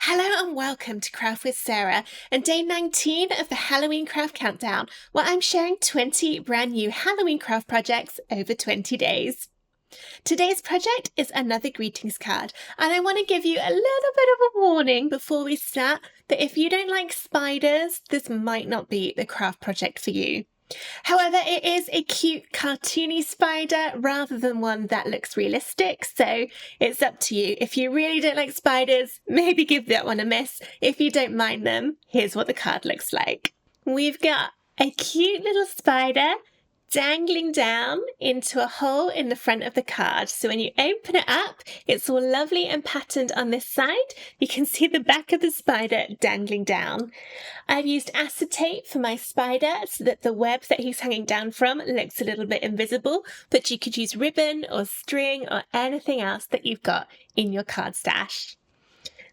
Hello and welcome to Craft with Sarah and day 19 of the Halloween Craft Countdown, where I'm sharing 20 brand new Halloween craft projects over 20 days. Today's project is another greetings card, and I want to give you a little bit of a warning before we start that if you don't like spiders, this might not be the craft project for you. However, it is a cute cartoony spider rather than one that looks realistic, so it's up to you. If you really don't like spiders, maybe give that one a miss. If you don't mind them, here's what the card looks like. We've got a cute little spider dangling down into a hole in the front of the card. So when you open it up, it's all lovely and patterned on this side. You can see the back of the spider dangling down. I've used acetate for my spider so that the web that he's hanging down from looks a little bit invisible, but you could use ribbon or string or anything else that you've got in your card stash.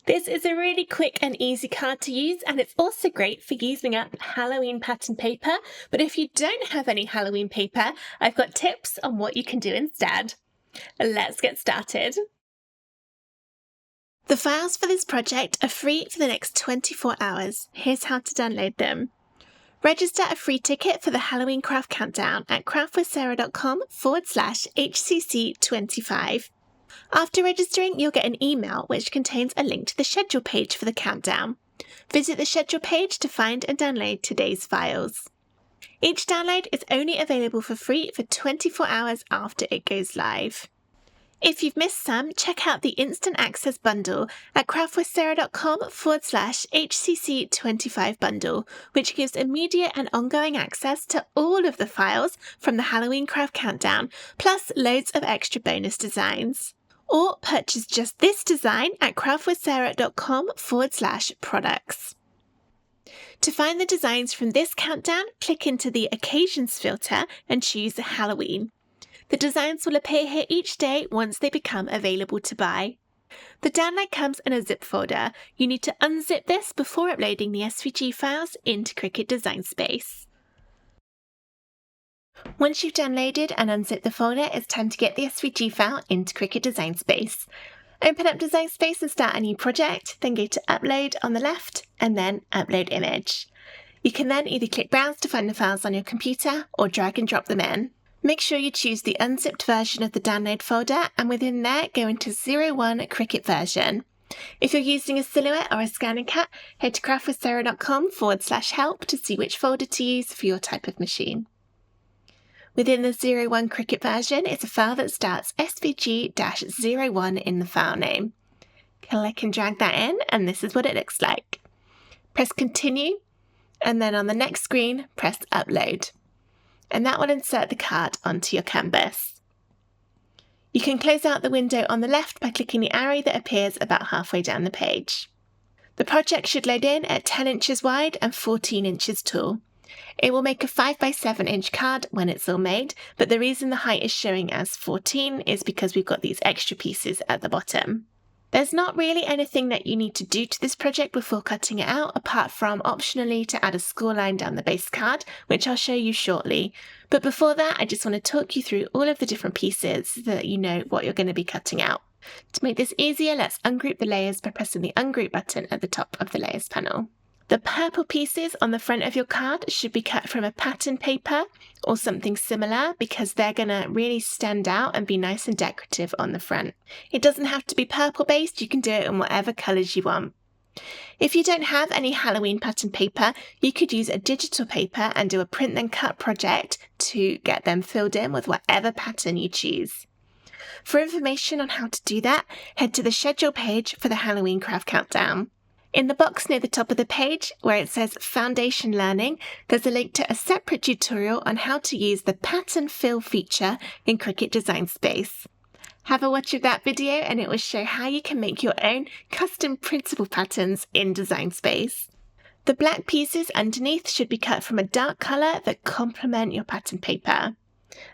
This is a really quick and easy card to use, and it's also great for using up Halloween pattern paper. But if you don't have any Halloween paper, I've got tips on what you can do instead. Let's get started. The files for this project are free for the next 24 hours. Here's how to download them. Register a free ticket for the Halloween Craft Countdown at craftwithsarah.com/HCC25. After registering, you'll get an email which contains a link to the schedule page for the countdown. Visit the schedule page to find and download today's files. Each download is only available for free for 24 hours after it goes live. If you've missed some, check out the Instant Access bundle at craftwithsarah.com/HCC25 bundle, which gives immediate and ongoing access to all of the files from the Halloween Craft Countdown, plus loads of extra bonus designs. Or purchase just this design at craftwithsarah.com/products. To find the designs from this countdown, click into the Occasions filter and choose Halloween. The designs will appear here each day once they become available to buy. The download comes in a zip folder. You need to unzip this before uploading the SVG files into Cricut Design Space. Once you've downloaded and unzipped the folder, it's time to get the SVG file into Cricut Design Space. Open up Design Space and start a new project, then go to Upload on the left and then Upload Image. You can then either click Browse to find the files on your computer or drag and drop them in. Make sure you choose the unzipped version of the download folder, and within there, go into 01 Cricut version. If you're using a Silhouette or a Scanning Cat, head to craftwithsarah.com/help to see which folder to use for your type of machine. Within the 01 Cricut version is a file that starts SVG-01 in the file name. Click and drag that in, and this is what it looks like. Press Continue, and then on the next screen, press Upload. And that will insert the card onto your canvas. You can close out the window on the left by clicking the arrow that appears about halfway down the page. The project should load in at 10 inches wide and 14 inches tall. It will make a 5x7 inch card when it's all made, but the reason the height is showing as 14 is because we've got these extra pieces at the bottom. There's not really anything that you need to do to this project before cutting it out, apart from optionally to add a score line down the base card, which I'll show you shortly. But before that, I just want to talk you through all of the different pieces so that you know what you're going to be cutting out. To make this easier, let's ungroup the layers by pressing the Ungroup button at the top of the Layers panel. The purple pieces on the front of your card should be cut from a pattern paper or something similar because they're going to really stand out and be nice and decorative on the front. It doesn't have to be purple based, you can do it in whatever colours you want. If you don't have any Halloween pattern paper, you could use a digital paper and do a print then cut project to get them filled in with whatever pattern you choose. For information on how to do that, head to the schedule page for the Halloween Craft Countdown. In the box near the top of the page, where it says Foundation Learning, there's a link to a separate tutorial on how to use the Pattern Fill feature in Cricut Design Space. Have a watch of that video and it will show how you can make your own custom printable patterns in Design Space. The black pieces underneath should be cut from a dark colour that complement your pattern paper.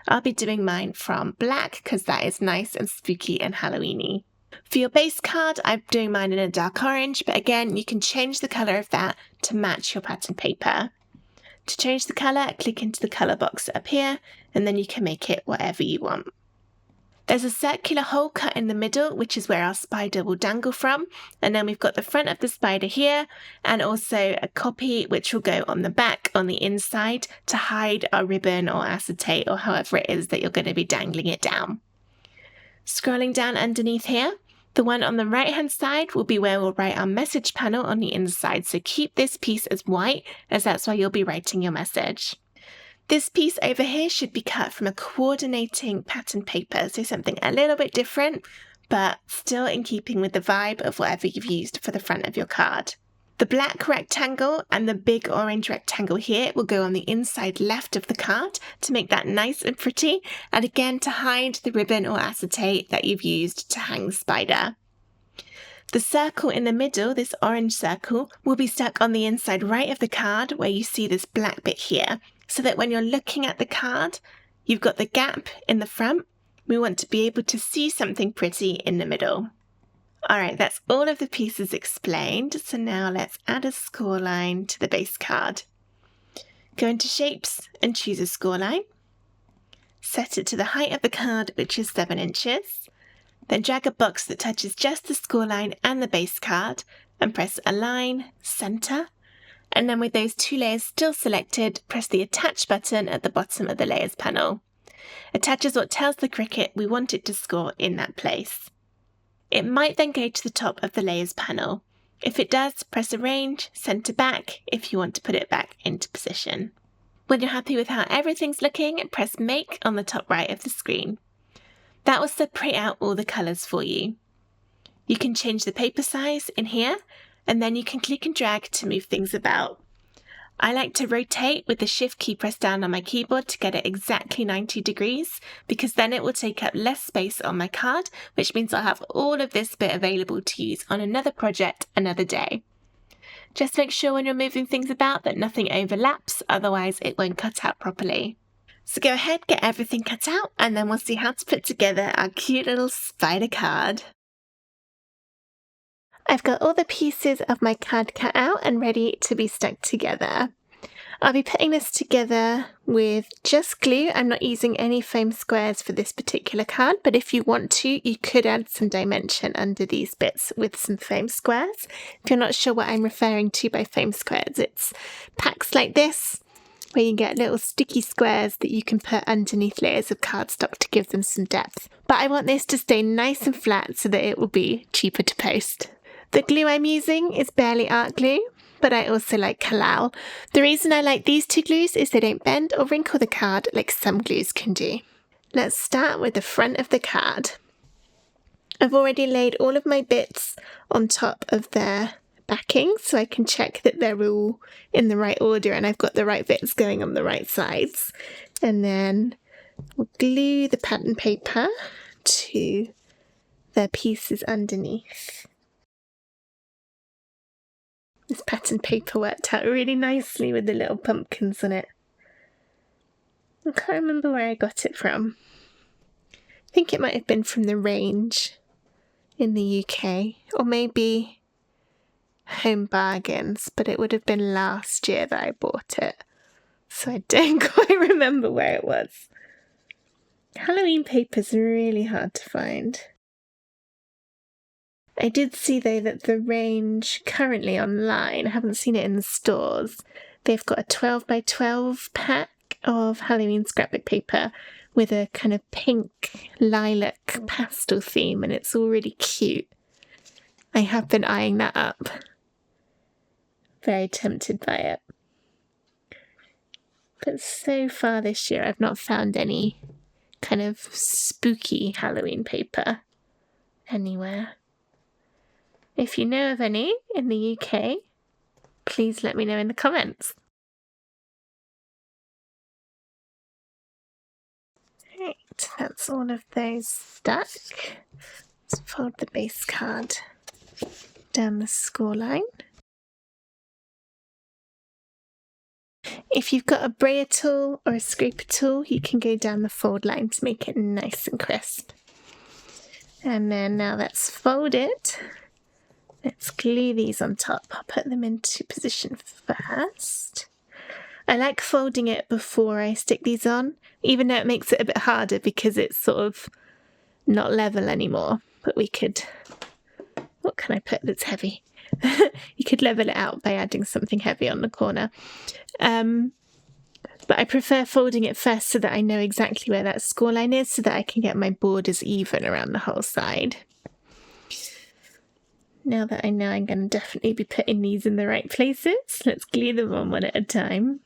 I'll be doing mine from black because that is nice and spooky and Halloweeny. For your base card, I'm doing mine in a dark orange, but again, you can change the colour of that to match your pattern paper. To change the colour, click into the colour box up here, and then you can make it whatever you want. There's a circular hole cut in the middle, which is where our spider will dangle from. And then we've got the front of the spider here, and also a copy which will go on the back on the inside to hide our ribbon or acetate or however it is that you're going to be dangling it down. Scrolling down underneath here, the one on the right hand side will be where we'll write our message panel on the inside. So keep this piece as white, as that's where you'll be writing your message. This piece over here should be cut from a coordinating pattern paper, so something a little bit different, but still in keeping with the vibe of whatever you've used for the front of your card. The black rectangle and the big orange rectangle here will go on the inside left of the card to make that nice and pretty, and again to hide the ribbon or acetate that you've used to hang the spider. The circle in the middle, this orange circle, will be stuck on the inside right of the card where you see this black bit here, so that when you're looking at the card, you've got the gap in the front. We want to be able to see something pretty in the middle. All right, that's all of the pieces explained. So now let's add a score line to the base card. Go into Shapes and choose a score line. Set it to the height of the card, which is 7 inches. Then drag a box that touches just the score line and the base card and press Align, Center. And then with those 2 layers still selected, press the Attach button at the bottom of the Layers panel. Attach is what tells the Cricut we want it to score in that place. It might then go to the top of the Layers panel. If it does, press Arrange, Center Back if you want to put it back into position. When you're happy with how everything's looking, press Make on the top right of the screen. That will separate out all the colours for you. You can change the paper size in here, and then you can click and drag to move things about. I like to rotate with the Shift key pressed down on my keyboard to get it exactly 90 degrees, because then it will take up less space on my card, which means I'll have all of this bit available to use on another project another day. Just make sure when you're moving things about that nothing overlaps, otherwise it won't cut out properly. So go ahead, get everything cut out, and then we'll see how to put together our cute little spider card. I've got all the pieces of my card cut out and ready to be stuck together. I'll be putting this together with just glue. I'm not using any foam squares for this particular card, but if you want to, you could add some dimension under these bits with some foam squares. If you're not sure what I'm referring to by foam squares, it's packs like this, where you get little sticky squares that you can put underneath layers of cardstock to give them some depth. But I want this to stay nice and flat so that it will be cheaper to post. The glue I'm using is Barely Art glue, but I also like Kalal. The reason I like these 2 glues is they don't bend or wrinkle the card like some glues can do. Let's start with the front of the card. I've already laid all of my bits on top of their backing so I can check that they're all in the right order and I've got the right bits going on the right sides. And then we'll glue the pattern paper to their pieces underneath. This pattern paper worked out really nicely with the little pumpkins on it. I can't remember where I got it from. I think it might have been from the range in the UK, or maybe Home Bargains, but it would have been last year that I bought it, so I don't quite remember where it was. Halloween paper's really hard to find. I did see though that the range currently online, I haven't seen it in the stores, they've got a 12 by 12 pack of Halloween scrapbook paper with a kind of pink lilac pastel theme, and it's all really cute. I have been eyeing that up. Very tempted by it. But so far this year I've not found any kind of spooky Halloween paper anywhere. If you know of any in the UK, please let me know in the comments. Right, that's all of those stuck. Let's fold the base card down the score line. If you've got a brayer tool or a scraper tool, you can go down the fold line to make it nice and crisp. And then now that's folded. Let's glue these on top. I'll put them into position first. I like folding it before I stick these on, even though it makes it a bit harder because it's sort of not level anymore, but we could, what can I put that's heavy? You could level it out by adding something heavy on the corner. But I prefer folding it first so that I know exactly where that score line is so that I can get my borders even around the whole side. Now that I know I'm going to definitely be putting these in the right places, let's glue them on one at a time.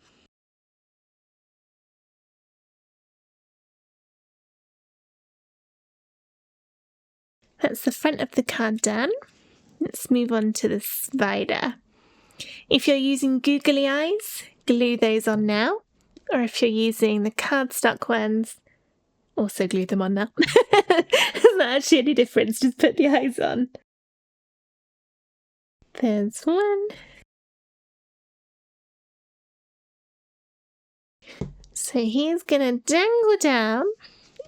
That's the front of the card done. Let's move on to the spider. If you're using googly eyes, glue those on now. Or if you're using the cardstock ones, also glue them on now. There's not actually any difference, just put the eyes on. There's one. So he's going to dangle down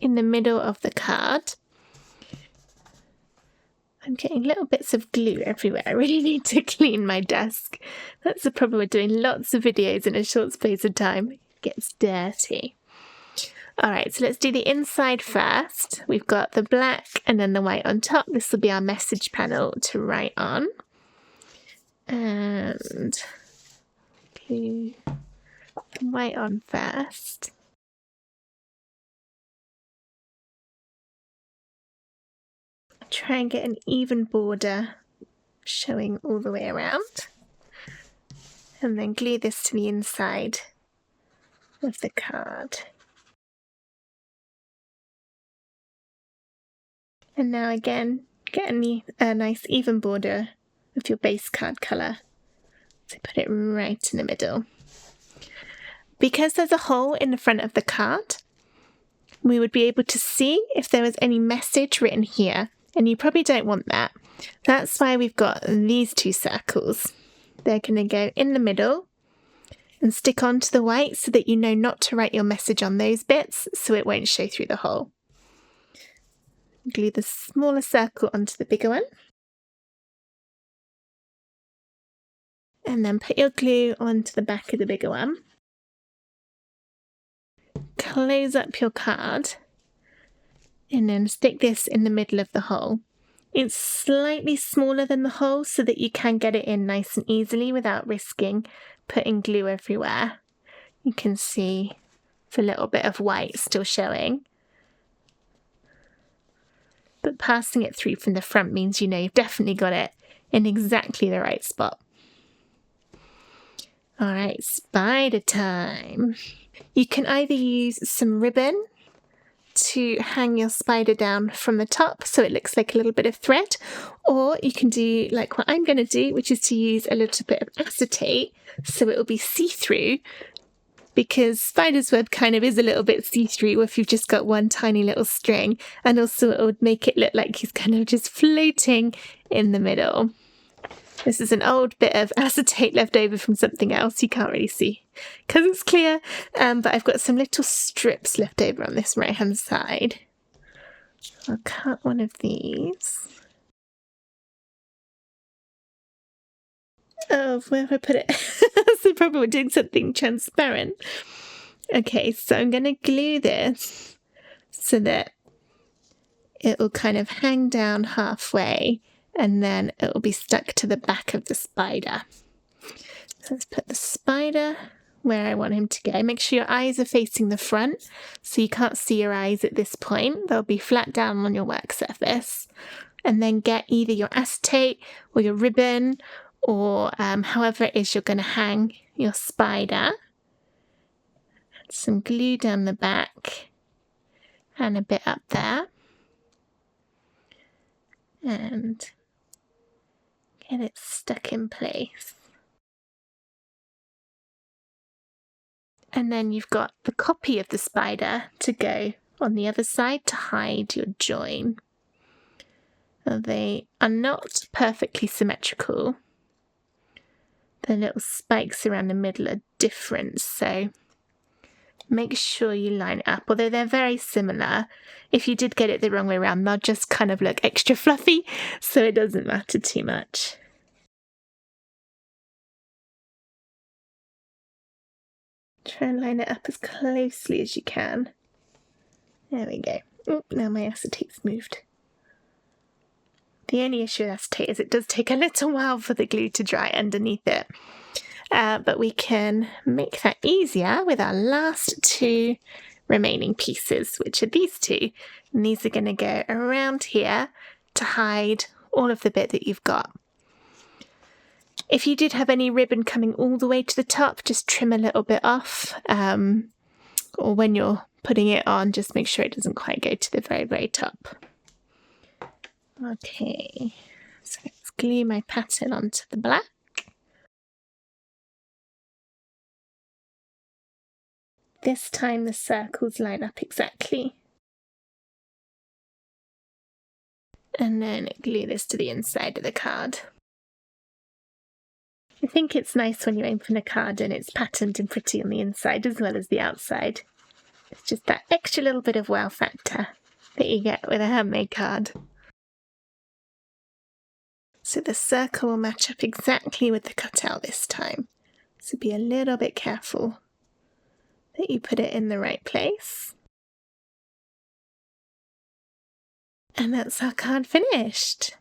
in the middle of the card. I'm getting little bits of glue everywhere. I really need to clean my desk. That's the problem with doing lots of videos in a short space of time. It gets dirty. Alright, so let's do the inside first. We've got the black and then the white on top. This will be our message panel to write on. And glue the white on first. Try and get an even border showing all the way around. And then glue this to the inside of the card. And now again, get a nice even border of your base card colour. So put it right in the middle. Because there's a hole in the front of the card, we would be able to see if there was any message written here. And you probably don't want that. That's why we've got these two circles. They're going to go in the middle and stick onto the white so that you know not to write your message on those bits so it won't show through the hole. Glue the smaller circle onto the bigger one. And then put your glue onto the back of the bigger one. Close up your card. And then stick this in the middle of the hole. It's slightly smaller than the hole so that you can get it in nice and easily without risking putting glue everywhere. You can see the little bit of white still showing. But passing it through from the front means you know you've definitely got it in exactly the right spot. Alright, spider time. You can either use some ribbon to hang your spider down from the top so it looks like a little bit of thread, or you can do like what I'm going to do, which is to use a little bit of acetate so it will be see-through, because spider's web kind of is a little bit see-through if you've just got one tiny little string, and also it would make it look like he's kind of just floating in the middle. This is an old bit of acetate left over from something else. You can't really see because it's clear, but I've got some little strips left over on this right hand side. I'll cut one of these. Oh, where have I put it? That's the problem with doing something transparent. Okay, so I'm going to glue this so that it will kind of hang down halfway, and then it will be stuck to the back of the spider. So let's put the spider where I want him to go. Make sure your eyes are facing the front so you can't see your eyes at this point. They'll be flat down on your work surface. And then get either your acetate or your ribbon or however it is you're going to hang your spider. Add some glue down the back and a bit up there. And get it stuck in place. And then you've got the copy of the spider to go on the other side to hide your join. Now, they are not perfectly symmetrical. The little spikes around the middle are different, so make sure you line it up. Although they're very similar, if you did get it the wrong way around, they'll just kind of look extra fluffy, so it doesn't matter too much. Try and line it up as closely as you can. There we go. Oh, now my acetate's moved. The only issue with acetate is it does take a little while for the glue to dry underneath it. But we can make that easier with our last two remaining pieces, which are these two. And these are going to go around here to hide all of the bit that you've got. If you did have any ribbon coming all the way to the top, just trim a little bit off. Or when you're putting it on, just make sure it doesn't quite go to the very, very top. Okay, so let's glue my pattern onto the black. This time the circles line up exactly. And then glue this to the inside of the card. I think it's nice when you open a card and it's patterned and pretty on the inside as well as the outside. It's just that extra little bit of wow factor that you get with a handmade card. So the circle will match up exactly with the cutout this time. So be a little bit careful that you put it in the right place. And that's our card finished.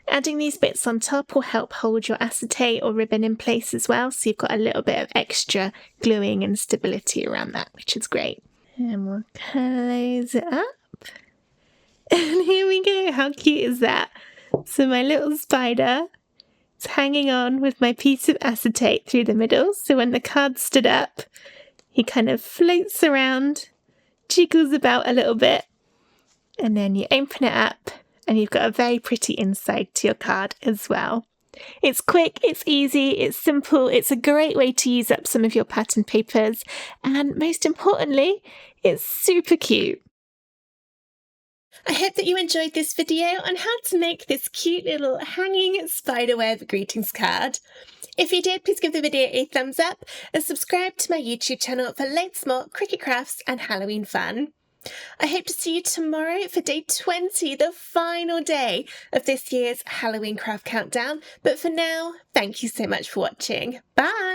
Adding these bits on top will help hold your acetate or ribbon in place as well, so you've got a little bit of extra gluing and stability around that, which is great. And we'll close it up. And here we go, how cute is that? So my little spider is hanging on with my piece of acetate through the middle, so when the card stood up, he kind of floats around, jiggles about a little bit, and then you open it up and you've got a very pretty inside to your card as well. It's quick, it's easy, it's simple, it's a great way to use up some of your pattern papers, and most importantly, it's super cute. I hope that you enjoyed this video on how to make this cute little hanging spiderweb greetings card. If you did, please give the video a thumbs up and subscribe to my YouTube channel for loads more Cricut crafts and Halloween fun. I hope to see you tomorrow for day 20, the final day of this year's Halloween craft countdown. But for now, thank you so much for watching. Bye!